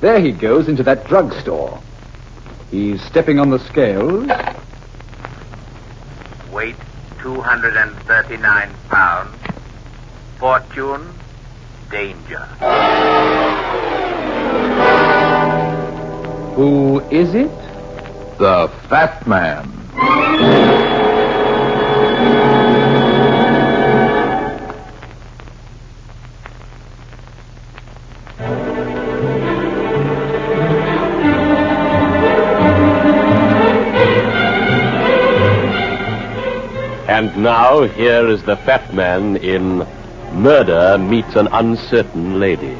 There he goes into that drugstore. He's stepping on the scales. Weight 239 pounds. Fortune, danger. Who is it? The Fat Man. And now, here is the Fat Man in Murder Meets an Uncertain Lady.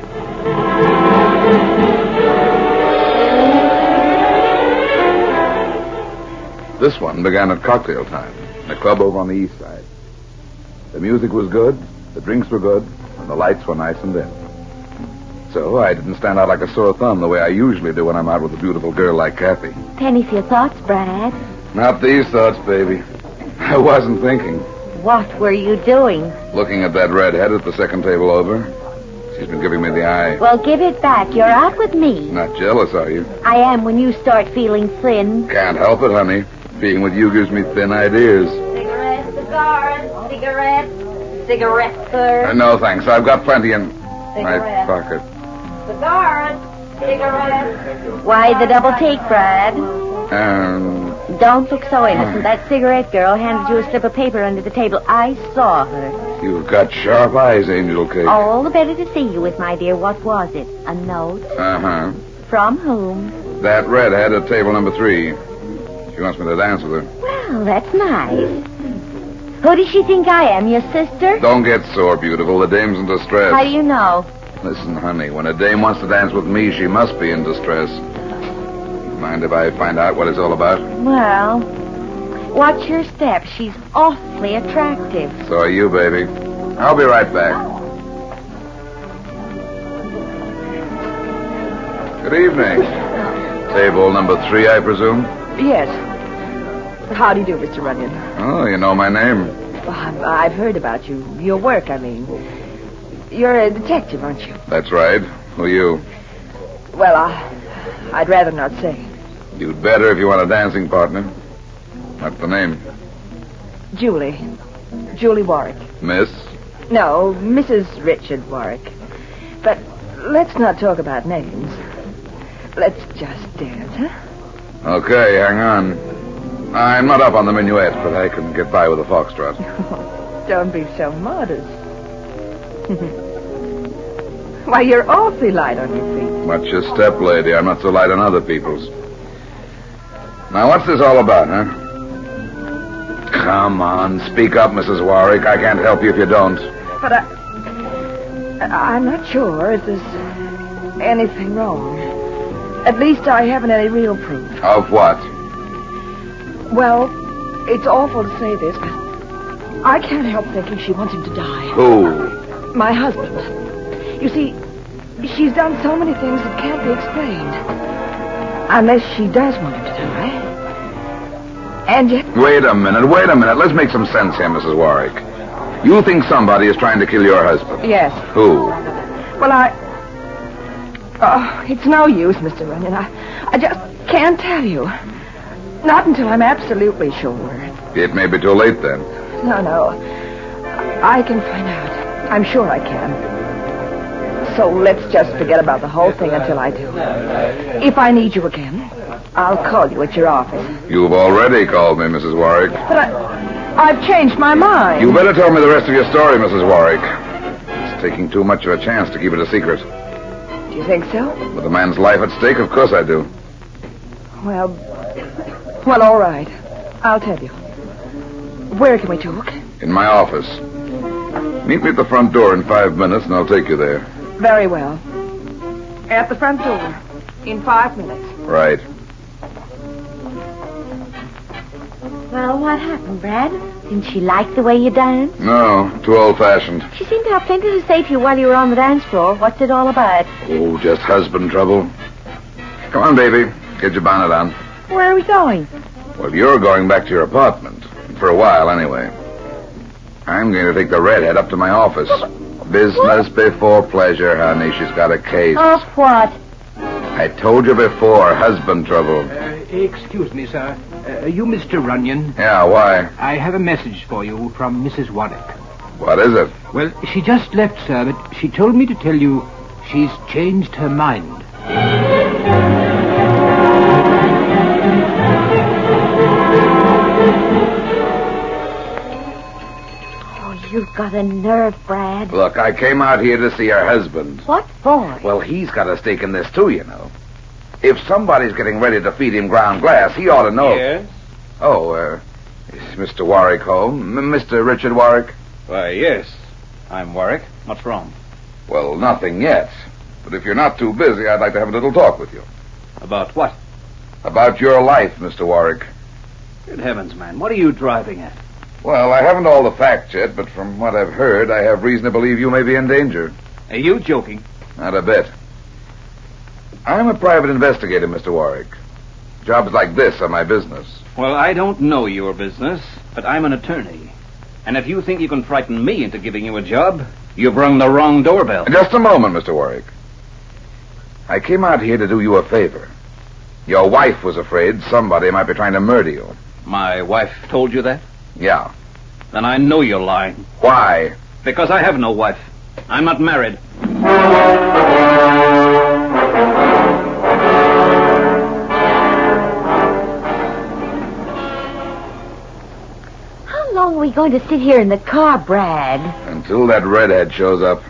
This one began at cocktail time in a club over on the east side. The music was good, the drinks were good, and the lights were nice and dim. So I didn't stand out like a sore thumb the way I usually do when I'm out with a beautiful girl like Kathy. Penny for your thoughts, Brad. Not these thoughts, baby. I wasn't thinking. What were you doing? Looking at that redhead at the second table over. She's been giving me the eye. Well, give it back. You're out with me. Not jealous, are you? I am when you start feeling thin. Can't help it, honey. Being with you gives me thin ideas. Cigarettes, cigars, cigarettes, sir. No, thanks. I've got plenty in my pocket. Cigars, cigarettes. Why the double take, Brad? Don't look so innocent. That cigarette girl handed you a slip of paper under the table. I saw her. You've got sharp eyes, Angel Cake. All the better to see you with, my dear. What was it? A note? Uh-huh. From whom? That redhead at table number 3. She wants me to dance with her. Well, that's nice. Who does she think I am, your sister? Don't get sore, beautiful. The dame's in distress. How do you know? Listen, honey, when a dame wants to dance with me, she must be in distress. Mind if I find out what it's all about? Well, watch your step. She's awfully attractive. So are you, baby. I'll be right back. Good evening. Table number 3, I presume? Yes. How do you do, Mr. Runyon? Oh, you know my name. Well, I've heard about you. Your work, I mean. You're a detective, aren't you? That's right. Who are you? Well, I'd rather not say. You'd better if you want a dancing partner. What's the name? Julie. Julie Warwick. Miss? No, Mrs. Richard Warwick. But let's not talk about names. Let's just dance, huh? Okay, hang on. I'm not up on the minuet, but I can get by with a foxtrot. Don't be so modest. Why, you're awfully light on your feet. Much a step, lady. I'm not so light on other people's. Now, what's this all about, huh? Come on, speak up, Mrs. Warwick. I can't help you if you don't. But I'm not sure if there's anything wrong. At least I haven't any real proof. Of what? Well, it's awful to say this, but I can't help thinking she wants him to die. Who? My husband. You see, she's done so many things that can't be explained. Unless she does want him to die. And yet... Wait a minute. Let's make some sense here, Mrs. Warwick. You think somebody is trying to kill your husband? Yes. Who? Well, Oh, it's no use, Mr. Runyon. I just can't tell you. Not until I'm absolutely sure. It may be too late, then. No. I can find out. I'm sure I can. So let's just forget about the whole thing until I do. If I need you again, I'll call you at your office. You've already called me, Mrs. Warwick. But I've changed my mind. You better tell me the rest of your story, Mrs. Warwick. It's taking too much of a chance to keep it a secret. Do you think so? With a man's life at stake, of course I do. Well, all right. I'll tell you. Where can we talk? In my office. Meet me at the front door in 5 minutes, and I'll take you there. Very well. At the front door. In 5 minutes. Right. Well, what happened, Brad? Didn't she like the way you danced? No, too old-fashioned. She seemed to have plenty to say to you while you were on the dance floor. What's it all about? Oh, just husband trouble. Come on, baby. Get your bonnet on. Where are we going? Well, you're going back to your apartment. For a while, anyway. I'm going to take the redhead up to my office. Business before pleasure, honey. She's got a case. Of what? I told you before, husband trouble. Excuse me, sir. You Mr. Runyon? Yeah, why? I have a message for you from Mrs. Warwick. What is it? Well, she just left, sir, but she told me to tell you she's changed her mind. Oh, you've got a nerve, Brad. Look, I came out here to see her husband. What for? Well, he's got a stake in this, too, you know. If somebody's getting ready to feed him ground glass, he ought to know. Yes? Oh, is Mr. Warwick home? Mr. Richard Warwick? Why, yes. I'm Warwick. What's wrong? Well, nothing yet. But if you're not too busy, I'd like to have a little talk with you. About what? About your life, Mr. Warwick. Good heavens, man. What are you driving at? Well, I haven't all the facts yet, but from what I've heard, I have reason to believe you may be in danger. Are you joking? Not a bit. I'm a private investigator, Mr. Warwick. Jobs like this are my business. Well, I don't know your business, but I'm an attorney. And if you think you can frighten me into giving you a job, you've rung the wrong doorbell. Just a moment, Mr. Warwick. I came out here to do you a favor. Your wife was afraid somebody might be trying to murder you. My wife told you that? Yeah. Then I know you're lying. Why? Because I have no wife. I'm not married. How long are we going to sit here in the car, Brad? Until that redhead shows up.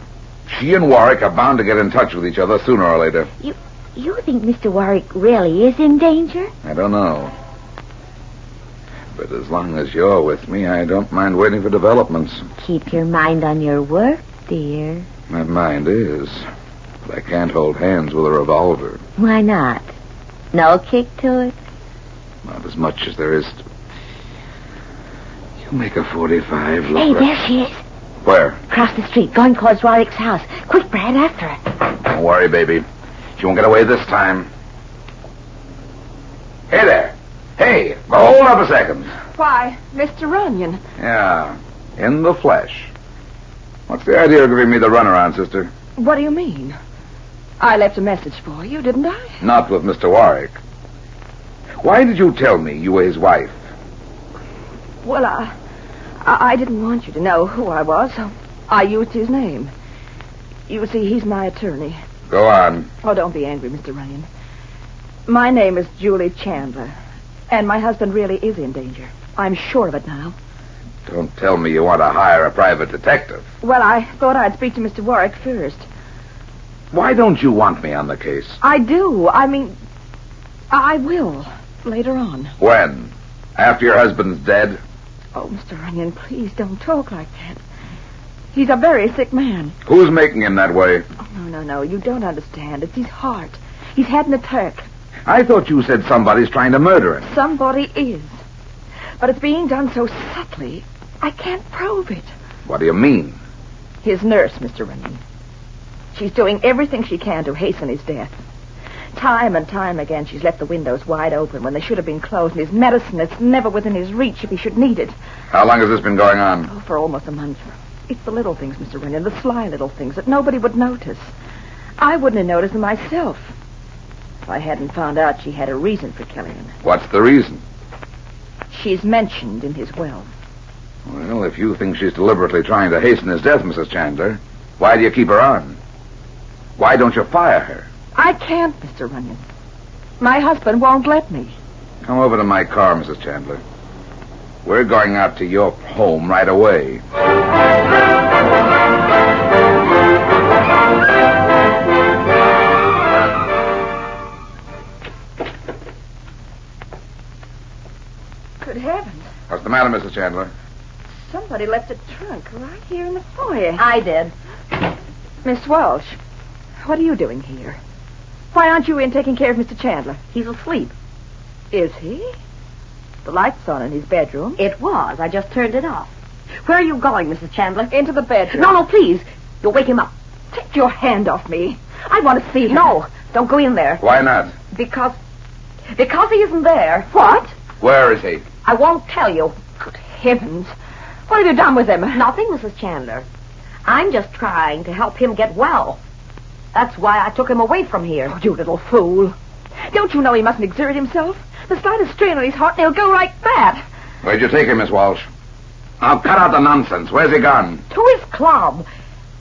She and Warwick are bound to get in touch with each other sooner or later. You think Mr. Warwick really is in danger? I don't know. But as long as you're with me, I don't mind waiting for developments. Keep your mind on your work, dear. My mind is. But I can't hold hands with a revolver. Why not? No kick to it? Not as much as there is to... You make a 45 look... Hey, there she is. Where? Across the street, going towards Warwick's house. Quick, Brad, after her. Don't worry, baby. She won't get away this time. Hey there. Hey, hold up a second. Why, Mr. Runyon. Yeah, in the flesh. What's the idea of giving me the runaround, sister? What do you mean? I left a message for you, didn't I? Not with Mr. Warwick. Why did you tell me you were his wife? Well, I didn't want you to know who I was, so I used his name. You see, he's my attorney. Go on. Oh, don't be angry, Mr. Runyon. My name is Julie Chandler, and my husband really is in danger. I'm sure of it now. Don't tell me you want to hire a private detective. Well, I thought I'd speak to Mr. Warwick first. Why don't you want me on the case? I do. I mean, I will later on. When? After your husband's dead? Oh, Mr. Runyon, please don't talk like that. He's a very sick man. Who's making him that way? Oh, no. You don't understand. It's his heart. He's had an attack. I thought you said somebody's trying to murder him. Somebody is. But it's being done so subtly, I can't prove it. What do you mean? His nurse, Mr. Runyon. She's doing everything she can to hasten his death. Time and time again, she's left the windows wide open when they should have been closed, and his medicine is never within his reach if he should need it. How long has this been going on? Oh, for almost a month. It's the little things, Mr. Runyon, the sly little things that nobody would notice. I wouldn't have noticed them myself if I hadn't found out she had a reason for killing him. What's the reason? She's mentioned in his will. Well, if you think she's deliberately trying to hasten his death, Mrs. Chandler, why do you keep her on? Why don't you fire her? I can't, Mr. Runyon. My husband won't let me. Come over to my car, Mrs. Chandler. We're going out to your home right away. Good heavens. What's the matter, Mrs. Chandler? Somebody left a trunk right here in the foyer. I did. Miss Walsh, what are you doing here? Why aren't you in taking care of Mr. Chandler? He's asleep. Is he? The light's on in his bedroom. It was. I just turned it off. Where are you going, Mrs. Chandler? Into the bedroom. No, please. You'll wake him up. Take your hand off me. I want to see him. No, don't go in there. Why not? Because he isn't there. What? Where is he? I won't tell you. Good heavens. What have you done with him? Nothing, Mrs. Chandler. I'm just trying to help him get well. That's why I took him away from here. Oh, you little fool. Don't you know he mustn't exert himself? The slightest strain on his heart and he'll go like that. Where'd you take him, Miss Walsh? Now, cut out the nonsense. Where's he gone? To his club.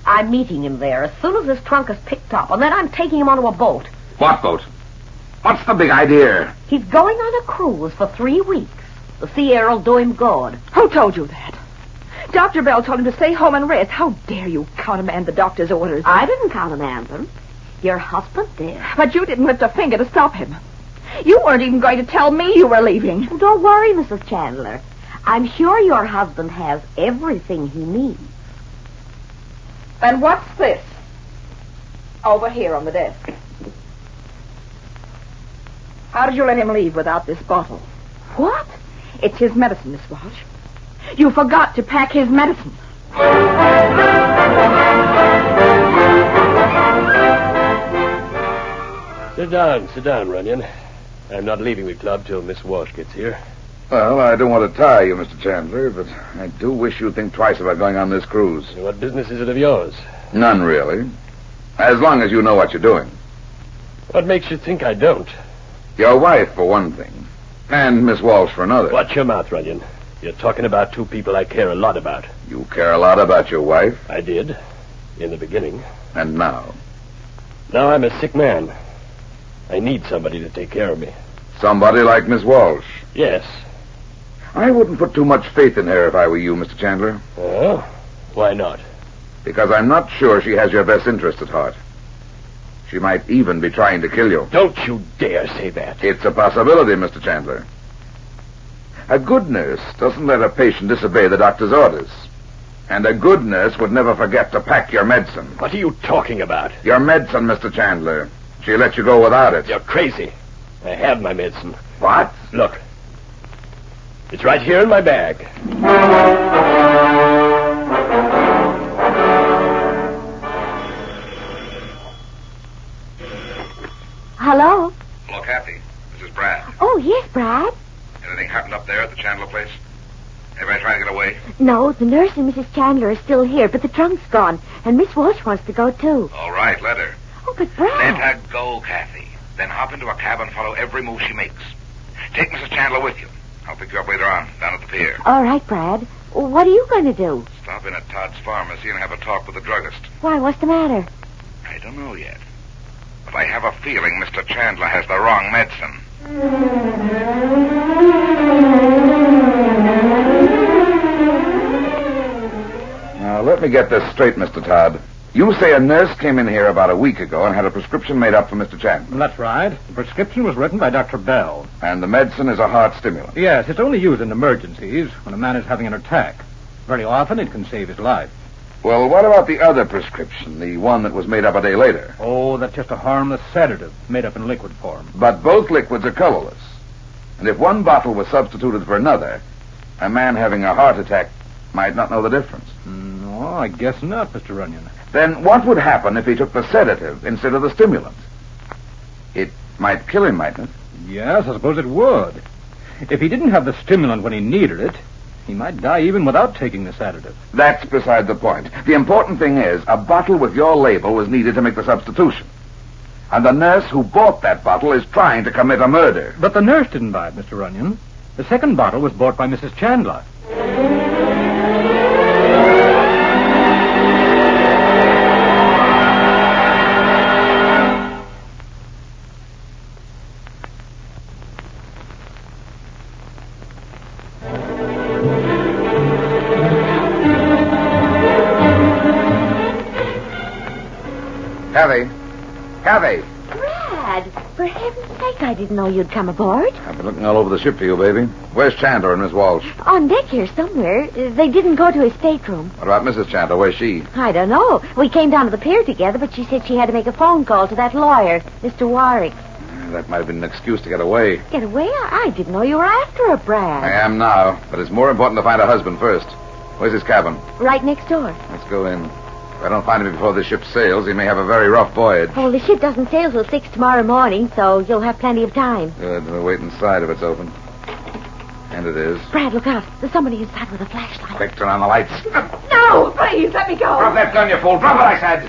I'm meeting him there as soon as his trunk is picked up, and then I'm taking him onto a boat. What boat? What's the big idea? He's going on a cruise for 3 weeks. The sea air will do him good. Who told you that? Dr. Bell told him to stay home and rest. How dare you countermand the doctor's orders? I didn't countermand them. Your husband did. But you didn't lift a finger to stop him. You weren't even going to tell me you were leaving. Oh, don't worry, Mrs. Chandler. I'm sure your husband has everything he needs. And what's this? Over here on the desk. How did you let him leave without this bottle? What? It's his medicine, Miss Walsh. You forgot to pack his medicine. Sit down, Runyon. I'm not leaving the club till Miss Walsh gets here. Well, I don't want to tire you, Mr. Chandler, but I do wish you'd think twice about going on this cruise. What business is it of yours? None, really. As long as you know what you're doing. What makes you think I don't? Your wife, for one thing. And Miss Walsh for another. Watch your mouth, Runyon. You're talking about two people I care a lot about. You care a lot about your wife? I did. In the beginning. And now? Now I'm a sick man. I need somebody to take care of me. Somebody like Miss Walsh? Yes. I wouldn't put too much faith in her if I were you, Mr. Chandler. Oh? Why not? Because I'm not sure she has your best interest at heart. She might even be trying to kill you. Don't you dare say that. It's a possibility, Mr. Chandler. A good nurse doesn't let a patient disobey the doctor's orders. And a good nurse would never forget to pack your medicine. What are you talking about? Your medicine, Mr. Chandler. She let you go without it. You're crazy. I have my medicine. What? Look. It's right here in my bag. Hello? Hello, Kathy. This is Brad. Oh, yes, Brad. Anything happened up there at the Chandler place? Anybody trying to get away? No, the nurse and Mrs. Chandler are still here, but the trunk's gone, and Miss Walsh wants to go, too. All right, let her. Oh, but Brad... Let her go, Kathy. Then hop into a cab and follow every move she makes. Take Mrs. Chandler with you. I'll pick you up later on, down at the pier. All right, Brad. What are you going to do? Stop in at Todd's pharmacy and have a talk with the druggist. Why, what's the matter? I don't know yet. But I have a feeling Mr. Chandler has the wrong medicine. Now, let me get this straight, Mr. Todd. You say a nurse came in here about a week ago and had a prescription made up for Mr. Chandler. That's right. The prescription was written by Dr. Bell. And the medicine is a heart stimulant. Yes, it's only used in emergencies when a man is having an attack. Very often it can save his life. Well, what about the other prescription, the one that was made up a day later? Oh, that's just a harmless sedative made up in liquid form. But both liquids are colorless. And if one bottle was substituted for another, a man having a heart attack might not know the difference. No, I guess not, Mr. Runyon. Then what would happen if he took the sedative instead of the stimulant? It might kill him, mightn't it? Yes, I suppose it would. If he didn't have the stimulant when he needed it, he might die even without taking the sedative. That's beside the point. The important thing is, a bottle with your label was needed to make the substitution. And the nurse who bought that bottle is trying to commit a murder. But the nurse didn't buy it, Mr. Runyon. The second bottle was bought by Mrs. Chandler. Kathy! Brad, for heaven's sake, I didn't know you'd come aboard. I've been looking all over the ship for you, baby. Where's Chandler and Miss Walsh? On deck here somewhere. They didn't go to his stateroom. What about Mrs. Chandler? Where's she? I don't know. We came down to the pier together, but she said she had to make a phone call to that lawyer, Mr. Warwick. That might have been an excuse to get away. Get away? I didn't know you were after her, Brad. I am now, but it's more important to find a husband first. Where's his cabin? Right next door. Let's go in. If I don't find him before the ship sails, he may have a very rough voyage. Oh, the ship doesn't sail till 6 tomorrow morning, so you'll have plenty of time. Good. We'll wait inside if it's open. And it is. Brad, look out. There's somebody inside with a flashlight. Quick, turn on the lights. No, please, let me go. Drop that gun, you fool. Drop it, I said.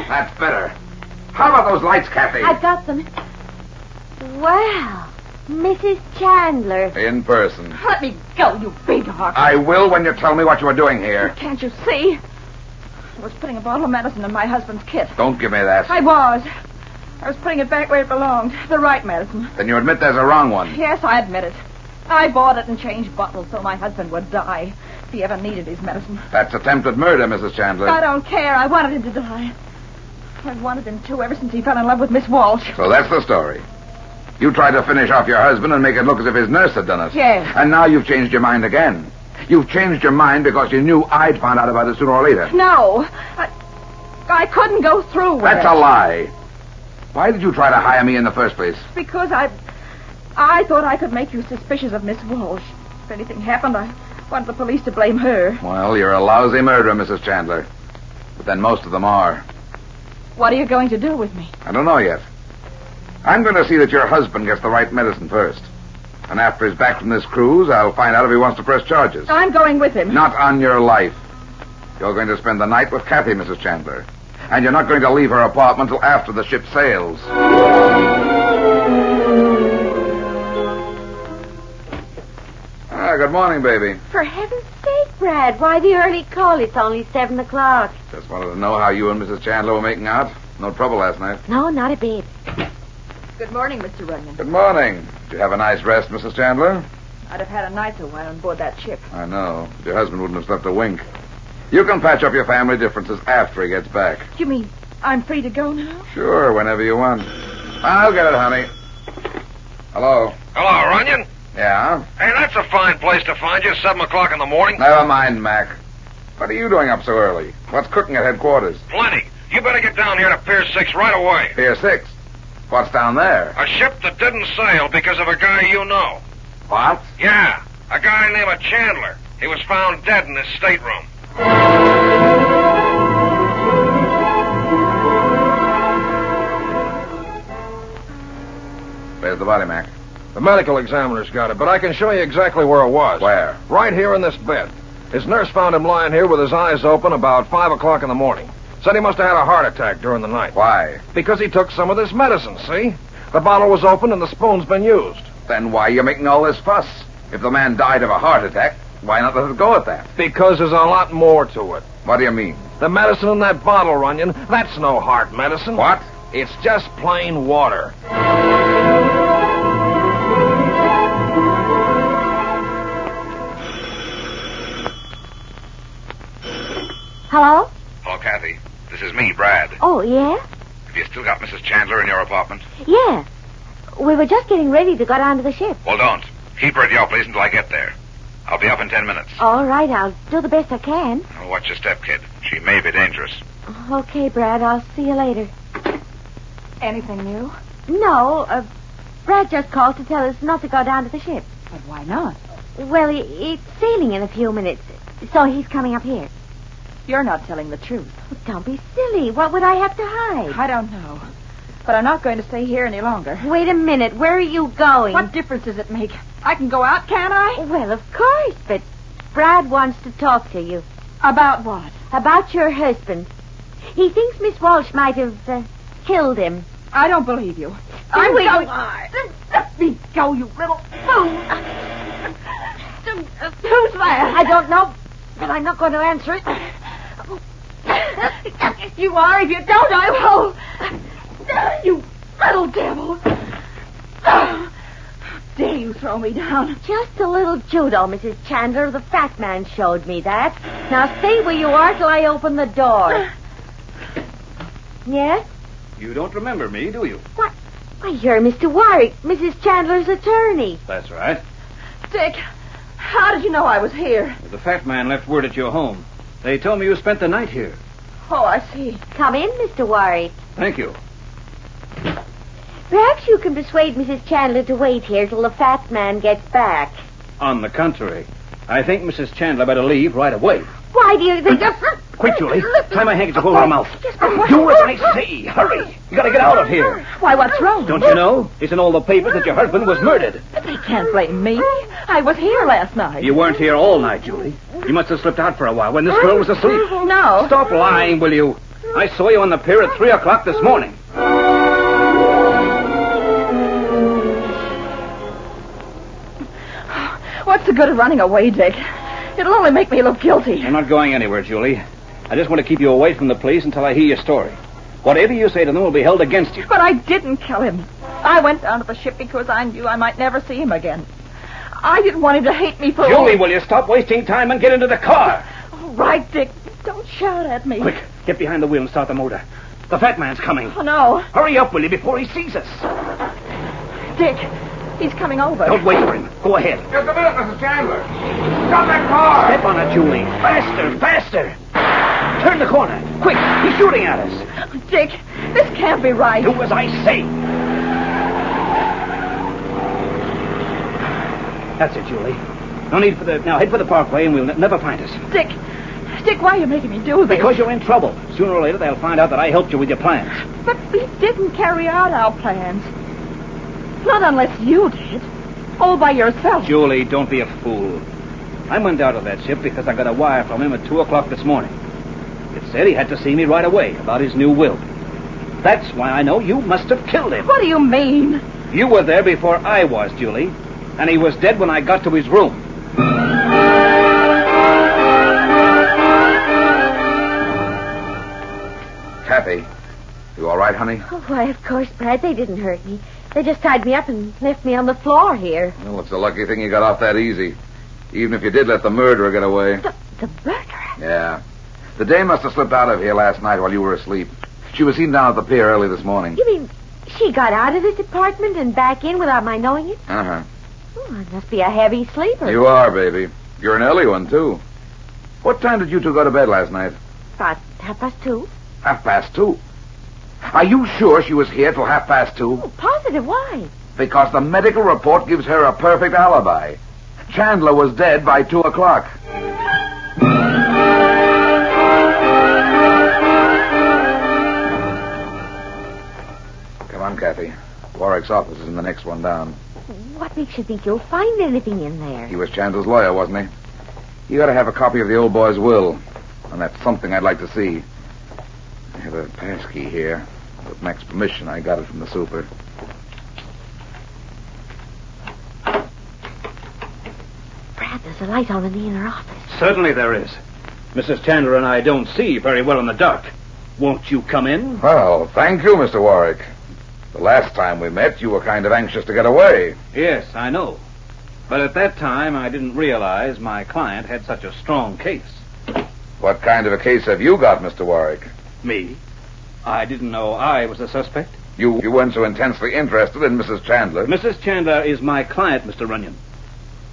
That's better. How about those lights, Kathy? I got them. Wow. Mrs. Chandler. In person. Let me go, you big hawk. I will when you tell me what you were doing here. Can't you see? I was putting a bottle of medicine in my husband's kit. Don't give me that. I was putting it back where it belonged. The right medicine. Then you admit there's a wrong one. Yes, I admit it. I bought it and changed bottles so my husband would die if he ever needed his medicine. That's attempted murder, Mrs. Chandler. I don't care. I wanted him to die. I've wanted him to ever since he fell in love with Miss Walsh. So that's the story. You tried to finish off your husband and make it look as if his nurse had done it. Yes. And now you've changed your mind again. You've changed your mind because you knew I'd find out about it sooner or later. No. I couldn't go through with That's it. a lie. Why did you try to hire me in the first place? Because I thought I could make you suspicious of Miss Walsh. If anything happened, I wanted the police to blame her. Well, you're a lousy murderer, Mrs. Chandler. But then most of them are. What are you going to do with me? I don't know yet. I'm going to see that your husband gets the right medicine first. And after he's back from this cruise, I'll find out if he wants to press charges. I'm going with him. Not on your life. You're going to spend the night with Kathy, Mrs. Chandler. And you're not going to leave her apartment until after the ship sails. Good morning, baby. For heaven's sake, Brad, why the early call? It's only 7 o'clock. Just wanted to know how you and Mrs. Chandler were making out. No trouble last night. No, not a bit. Good morning, Mr. Runyon. Good morning. Did you have a nice rest, Mrs. Chandler? I'd have had a nicer one on board that ship. I know. But your husband wouldn't have slept a wink. You can patch up your family differences after he gets back. You mean I'm free to go now? Sure, whenever you want. I'll get it, honey. Hello. Hello, Runyon. Yeah? Hey, that's a fine place to find you, 7 o'clock in the morning. Never mind, Mac. What are you doing up so early? What's cooking at headquarters? Plenty. You better get down here to Pier 6 right away. Pier 6? What's down there? A ship that didn't sail because of a guy you know. What? Yeah, a guy named Chandler. He was found dead in his stateroom. Where's the body, Mac? The medical examiner's got it, but I can show you exactly where it was. Where? Right here in this bed. His nurse found him lying here with his eyes open about 5 o'clock in the morning. Said he must have had a heart attack during the night. Why? Because he took some of this medicine, see? The bottle was open and the spoon's been used. Then why are you making all this fuss? If the man died of a heart attack, why not let it go at that? Because there's a lot more to it. What do you mean? The medicine in that bottle, Runyon, that's no heart medicine. What? It's just plain water. Hello? Hello, Kathy. This is me, Brad. Oh, yeah? Have you still got Mrs. Chandler in your apartment? Yeah. We were just getting ready to go down to the ship. Well, don't. Keep her at your place until I get there. I'll be up in 10 minutes. All right, I'll do the best I can. Oh, watch your step, kid. She may be dangerous. Okay, Brad, I'll see you later. Anything new? No, Brad just called to tell us not to go down to the ship. But why not? Well, it's sailing in a few minutes, so he's coming up here. You're not telling the truth. Don't be silly. What would I have to hide? I don't know. But I'm not going to stay here any longer. Wait a minute. Where are you going? What difference does it make? I can go out, can't I? Well, of course, but Brad wants to talk to you. About what? About your husband. He thinks Miss Walsh might have killed him. I don't believe you. I'm going. going. Let me go, you little fool. Who's that? I don't know, but I'm not going to answer it. You are. If you don't, I will. You little devil. How dare you throw me down? Just a little judo, Mrs. Chandler. The fat man showed me that. Now stay where you are till I open the door. Yes? You don't remember me, do you? What? Why, you're Mr. Warwick, Mrs. Chandler's attorney. That's right. Dick, how did you know I was here? The fat man left word at your home. They told me you spent the night here. Oh, I see. Come in, Mr. Warwick. Thank you. Perhaps you can persuade Mrs. Chandler to wait here till the fat man gets back. On the contrary, I think Mrs. Chandler better leave right away. Why do you think... Quick, Julie. Tie my handkerchief over her mouth. Do as I say. Hurry. You gotta get out of here. Why, what's wrong? Don't you know? It's in all the papers that your husband was murdered. They can't blame me. I was here last night. You weren't here all night, Julie. You must have slipped out for a while when this girl was asleep. No. Stop lying, will you? I saw you on the pier at 3 o'clock this morning. What's the good of running away, Dick? It'll only make me look guilty. You're not going anywhere, Julie. I just want to keep you away from the police until I hear your story. Whatever you say to them will be held against you. But I didn't kill him. I went down to the ship because I knew I might never see him again. I didn't want him to hate me for... Julie, will you stop wasting time and get into the car? All right, Dick. Don't shout at me. Quick, get behind the wheel and start the motor. The fat man's coming. Oh, no. Hurry up, will you, before he sees us. Dick, he's coming over. Don't wait for him. Go ahead. Just a minute, Mrs. Chandler. Stop that car! Step on it, Julie. Faster, faster. Turn the corner. Quick, he's shooting at us. Dick, this can't be right. Do as I say. That's it, Julie. No need for the... Now, head for the parkway and we'll never find us. Dick, why are you making me do this? Because you're in trouble. Sooner or later, they'll find out that I helped you with your plans. But we didn't carry out our plans. Not unless you did. All by yourself. Julie, don't be a fool. I went out of that ship because I got a wire from him at 2 o'clock this morning. It said he had to see me right away about his new will. That's why I know you must have killed him. What do you mean? You were there before I was, Julie. And he was dead when I got to his room. Kathy, you all right, honey? Oh, why, of course, Brad. They didn't hurt me. They just tied me up and left me on the floor here. Well, it's a lucky thing you got off that easy. Even if you did let the murderer get away. The murderer? Yeah. The dame must have slipped out of here last night while you were asleep. She was seen down at the pier early this morning. You mean she got out of this apartment and back in without my knowing it? Uh-huh. Oh, I must be a heavy sleeper. You are, baby. You're an early one, too. What time did you two go to bed last night? About 2:30. 2:30? Are you sure she was here till 2:30? Oh, positive. Why? Because the medical report gives her a perfect alibi. Chandler was dead by 2 o'clock. Come on, Kathy. Warwick's office is in the next one down. What makes you think you'll find anything in there? He was Chandler's lawyer, wasn't he? You ought to have a copy of the old boy's will. And that's something I'd like to see. I have a passkey here. With Mac's permission, I got it from the super. Brad, there's a light on in the inner office. Certainly there is. Mrs. Chandler and I don't see very well in the dark. Won't you come in? Well, thank you, Mr. Warwick. The last time we met, you were kind of anxious to get away. Yes, I know. But at that time, I didn't realize my client had such a strong case. What kind of a case have you got, Mr. Warwick? Me? I didn't know I was a suspect. You weren't so intensely interested in Mrs. Chandler. Mrs. Chandler is my client, Mr. Runyon.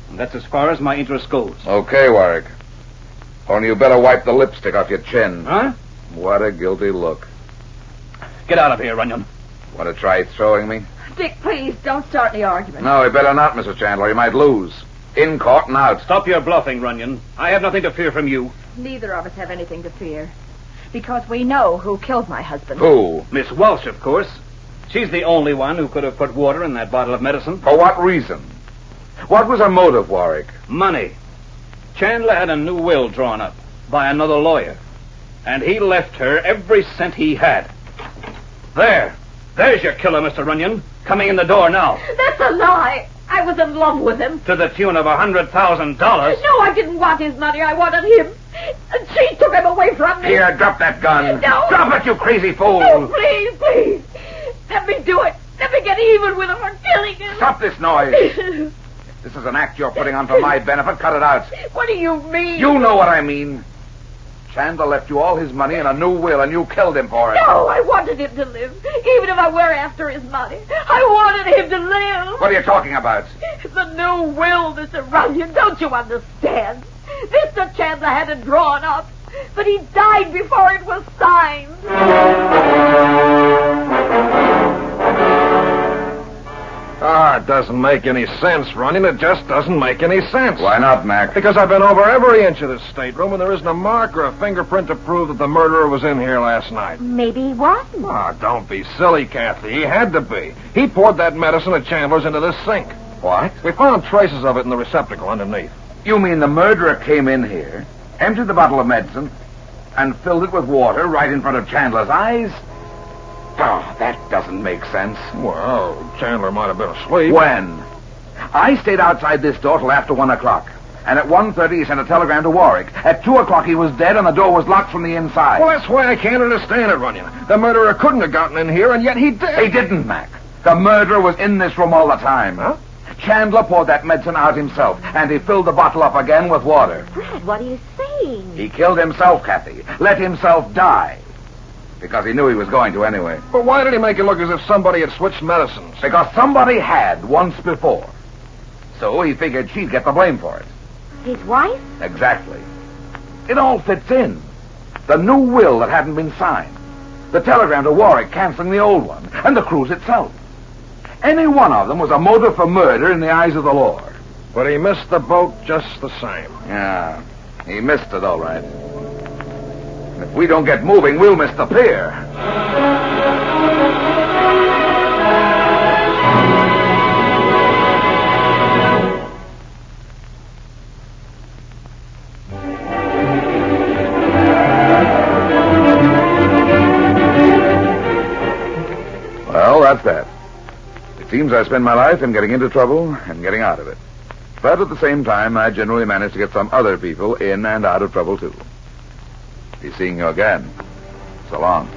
And that's as far as my interest goes. Okay, Warwick. Only you better wipe the lipstick off your chin. Huh? What a guilty look. Get out of here, Runyon. Want to try throwing me? Dick, please, don't start any argument. No, we better not, Mrs. Chandler. You might lose. In court and out. Stop your bluffing, Runyon. I have nothing to fear from you. Neither of us have anything to fear. Because we know who killed my husband. Who? Miss Welsh, of course. She's the only one who could have put water in that bottle of medicine. For what reason? What was her motive, Warwick? Money. Chandler had a new will drawn up by another lawyer. And he left her every cent he had. There's your killer, Mr. Runyon. Coming in the door now. That's a lie. I was in love with him. To the tune of $100,000. No, I didn't want his money. I wanted him. And she took him away from me. Here, drop that gun. No. Drop it, you crazy fool. No, please. Let me do it. Let me get even with him for killing him. Stop this noise. This is an act you're putting on for my benefit. Cut it out. What do you mean? You know what I mean. Chandler left you all his money and a new will, and you killed him for it. No, I wanted him to live, even if I were after his money. I wanted him to live. What are you talking about? The new will, Mr. Runyon, don't you understand? Mr. Chandler had it drawn up, but he died before it was signed. It doesn't make any sense, Runyon. It just doesn't make any sense. Why not, Mac? Because I've been over every inch of this stateroom, and there isn't a mark or a fingerprint to prove that the murderer was in here last night. Maybe he wasn't. Don't be silly, Kathy. He had to be. He poured that medicine at Chandler's into this sink. What? We found traces of it in the receptacle underneath. You mean the murderer came in here, emptied the bottle of medicine, and filled it with water right in front of Chandler's eyes? Oh, that doesn't make sense. Well, Chandler might have been asleep. When? I stayed outside this door till after 1 o'clock. And at 1:30 he sent a telegram to Warwick. At 2 o'clock he was dead and the door was locked from the inside. Well, that's why I can't understand it, Runyon. The murderer couldn't have gotten in here, and yet he did. He didn't, Mac. The murderer was in this room all the time. Huh? Chandler poured that medicine out himself, and he filled the bottle up again with water. Brad, what are you saying? He killed himself, Kathy. Let himself die. Because he knew he was going to anyway. But why did he make it look as if somebody had switched medicines? Because somebody had once before. So he figured she'd get the blame for it. His wife? Exactly. It all fits in. The new will that hadn't been signed. The telegram to Warwick canceling the old one. And the cruise itself. Any one of them was a motive for murder in the eyes of the law. But he missed the boat just the same. Yeah, he missed it all right. If we don't get moving, we'll miss the pier. Well, that's that. It seems I spend my life in getting into trouble and getting out of it. But at the same time, I generally manage to get some other people in and out of trouble, too. Be seeing you again. So long.